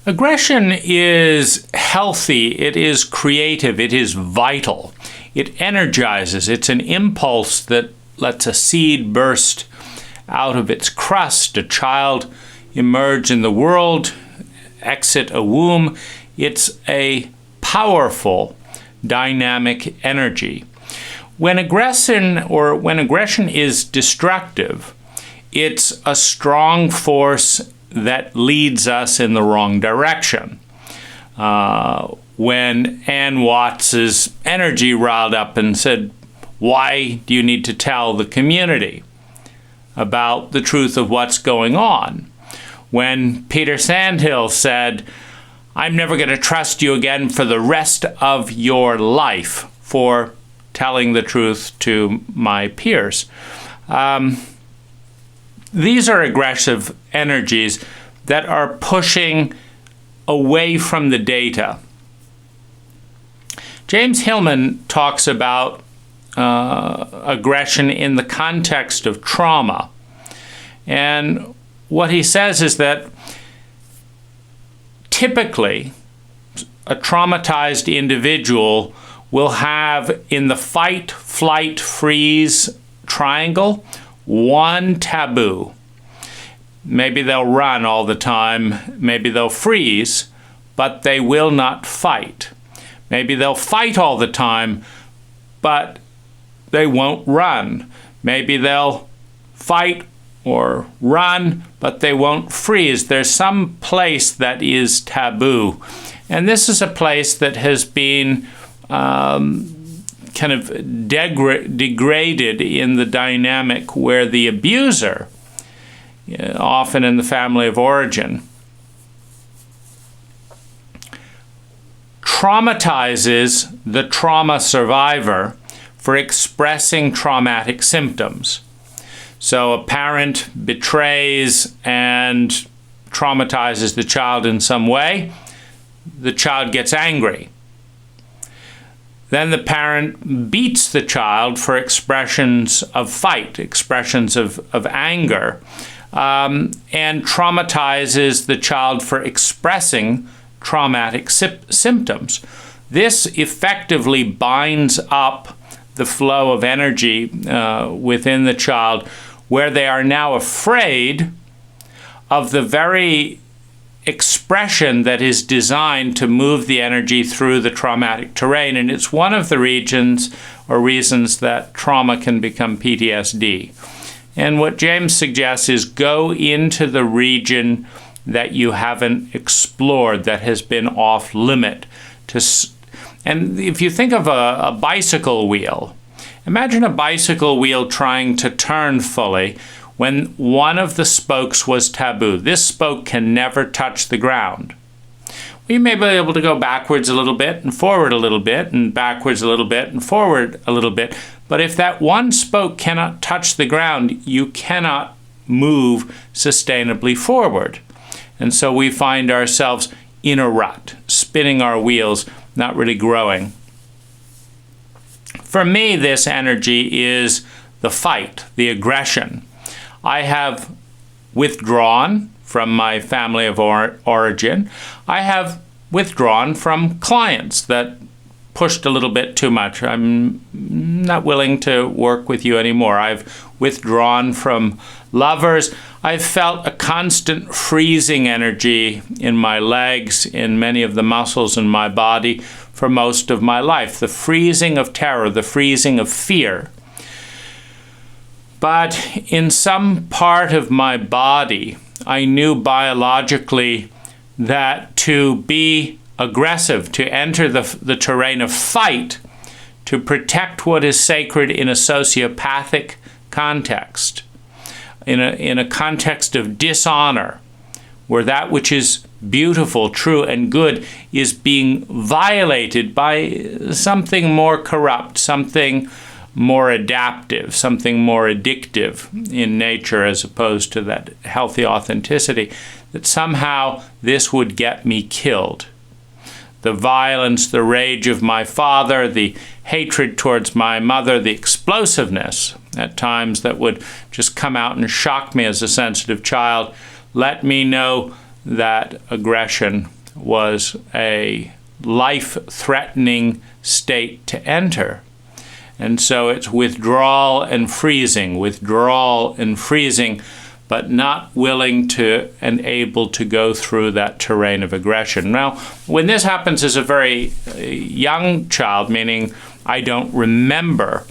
Aggression is healthy, it is creative, it is vital. It energizes. It's an impulse that lets a seed burst out of its crust, a child emerge in the world, exit a womb. It's a powerful, dynamic energy. When aggression is destructive, it's a strong force that leads us in the wrong direction. When Ann Watts's energy riled up and said, "Why do you need to tell the community about the truth of what's going on?" When Peter Sandhill said, "I'm never going to trust you again for the rest of your life for telling the truth to my peers." These are aggressive energies that are pushing away from the data. James Hillman talks about aggression in the context of trauma. And what he says is that typically a traumatized individual will have in the fight, flight, freeze triangle one taboo. Maybe they'll run all the time, maybe they'll freeze, but they will not fight. Maybe they'll fight all the time, but they won't run. Maybe they'll fight or run, but they won't freeze. There's some place that is taboo. And this is a place that has been kind of degraded in the dynamic where the abuser, often in the family of origin, traumatizes the trauma survivor for expressing traumatic symptoms. So a parent betrays and traumatizes the child in some way. The child gets angry. Then the parent beats the child for expressions of fight, expressions of anger, and traumatizes the child for expressing traumatic symptoms. This effectively binds up the flow of energy within the child, where they are now afraid of the very expression that is designed to move the energy through the traumatic terrain. And it's one of the regions or reasons that trauma can become PTSD. And what James suggests is go into the region that you haven't explored, that has been off limit. And if you think of a bicycle wheel, imagine a bicycle wheel trying to turn fully when one of the spokes was taboo. This spoke can never touch the ground. We may be able to go backwards a little bit and forward a little bit and backwards a little bit and forward a little bit. But if that one spoke cannot touch the ground, you cannot move sustainably forward. And so we find ourselves in a rut, spinning our wheels, not really growing. For me, this energy is the fight, the aggression. I have withdrawn from my family of origin. I have withdrawn from clients that pushed a little bit too much. I'm not willing to work with you anymore. I've withdrawn from lovers. I've felt a constant freezing energy in my legs, in many of the muscles in my body for most of my life. The freezing of terror, the freezing of fear. But in some part of my body, I knew biologically that to be aggressive, to enter the terrain of fight, to protect what is sacred in a sociopathic context, in a context of dishonor, where that which is beautiful, true, and good is being violated by something more corrupt, something more adaptive, something more addictive in nature as opposed to that healthy authenticity, that somehow this would get me killed. The violence, the rage of my father, the hatred towards my mother, the explosiveness at times that would just come out and shock me as a sensitive child, let me know that aggression was a life-threatening state to enter. And so it's withdrawal and freezing, but not willing to and able to go through that terrain of aggression. Now, when this happens as a very young child, meaning I don't remember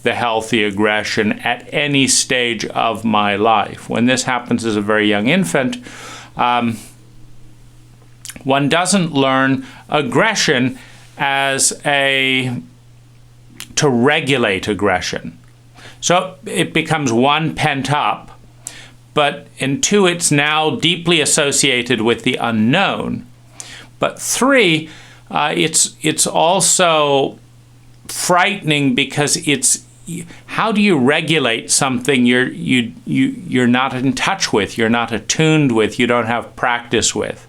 the healthy aggression at any stage of my life. When this happens as a very young infant, one doesn't learn aggression as to regulate aggression. So it becomes one, pent up, and two, it's now deeply associated with the unknown. But three, it's also frightening because how do you regulate something you're not in touch with, you're not attuned with, you don't have practice with?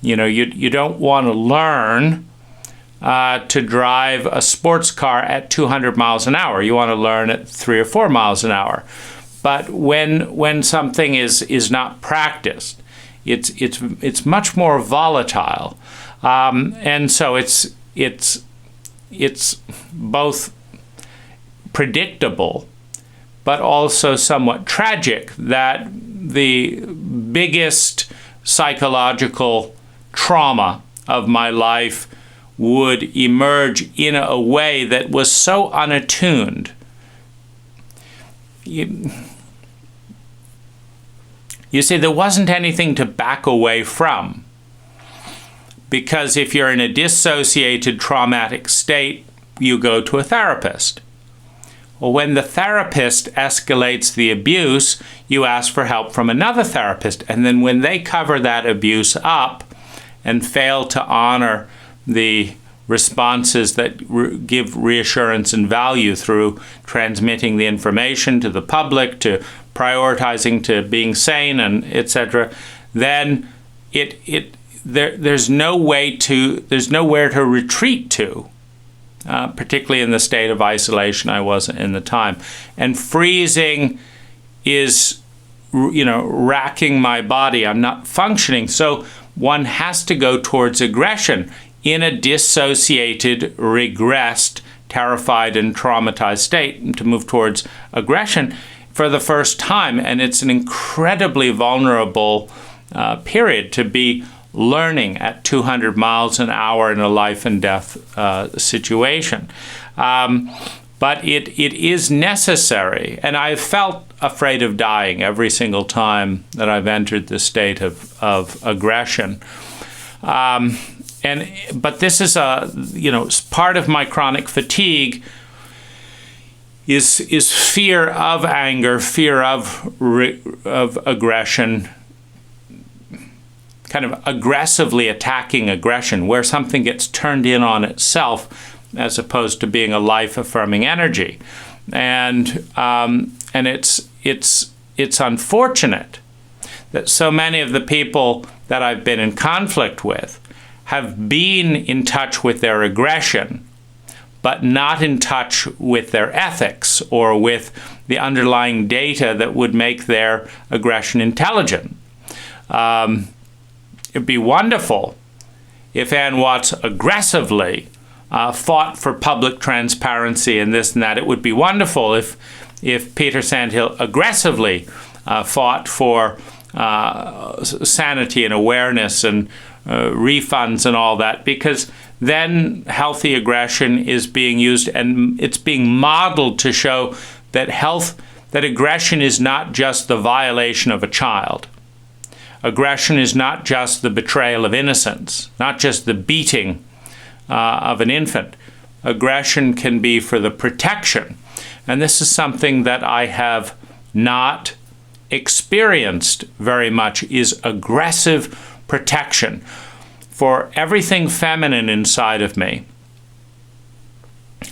You don't want to learn to drive a sports car at 200 miles an hour. You want to learn at 3 or 4 miles an hour. But when something is not practiced, it's much more volatile, and so it's both predictable, but also somewhat tragic that the biggest psychological trauma of my life would emerge in a way that was so unattuned. You see, there wasn't anything to back away from, because if you're in a dissociated traumatic state, you go to a therapist. Well, when the therapist escalates the abuse, you ask for help from another therapist. And then when they cover that abuse up and fail to honor the responses that give reassurance and value through transmitting the information to the public, to prioritizing, to being sane, and etc., then there's nowhere to retreat to. Particularly in the state of isolation I was in the time. And freezing is, racking my body. I'm not functioning. So one has to go towards aggression in a dissociated, regressed, terrified, and traumatized state, to move towards aggression for the first time. And it's an incredibly vulnerable period to be learning at 200 miles an hour in a life and death situation. But it is necessary, and I've felt afraid of dying every single time that I've entered the state of aggression. But this is part of my chronic fatigue is fear of anger, fear of aggression, kind of aggressively attacking aggression, where something gets turned in on itself as opposed to being a life-affirming energy. And it's unfortunate that so many of the people that I've been in conflict with have been in touch with their aggression, but not in touch with their ethics or with the underlying data that would make their aggression intelligent. It'd be wonderful if Ann Watts aggressively fought for public transparency and this and that. It would be wonderful if Peter Sandhill aggressively fought for sanity and awareness and refunds and all that, because then healthy aggression is being used and it's being modeled to show that aggression is not just the violation of a child. Aggression is not just the betrayal of innocence, not just the beating of an infant. Aggression can be for the protection. And this is something that I have not experienced very much, is aggressive protection for everything feminine inside of me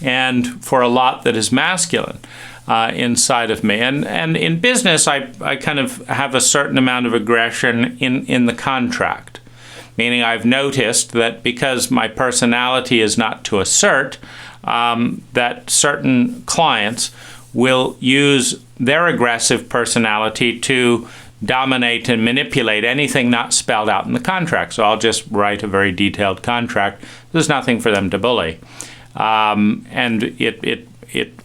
and for a lot that is masculine inside of me. And in business, I kind of have a certain amount of aggression in the contract, meaning I've noticed that because my personality is not to assert, that certain clients will use their aggressive personality to dominate and manipulate anything not spelled out in the contract. So I'll just write a very detailed contract. There's nothing for them to bully. And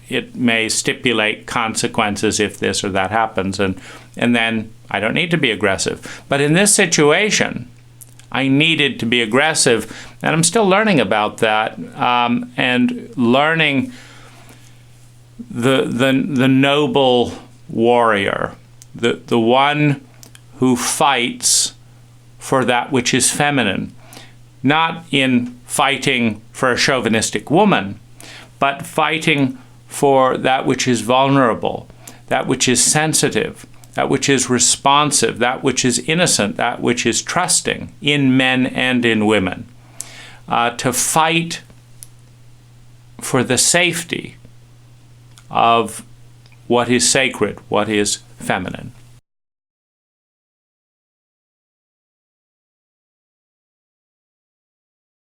it may stipulate consequences if this or that happens, and then I don't need to be aggressive. But in this situation, I needed to be aggressive, and I'm still learning about that, and learning the noble warrior, the one who fights for that which is feminine, not in fighting for a chauvinistic woman, but fighting for that which is vulnerable, that which is sensitive, that which is responsive, that which is innocent, that which is trusting in men and in women. To fight for the safety of what is sacred, what is feminine.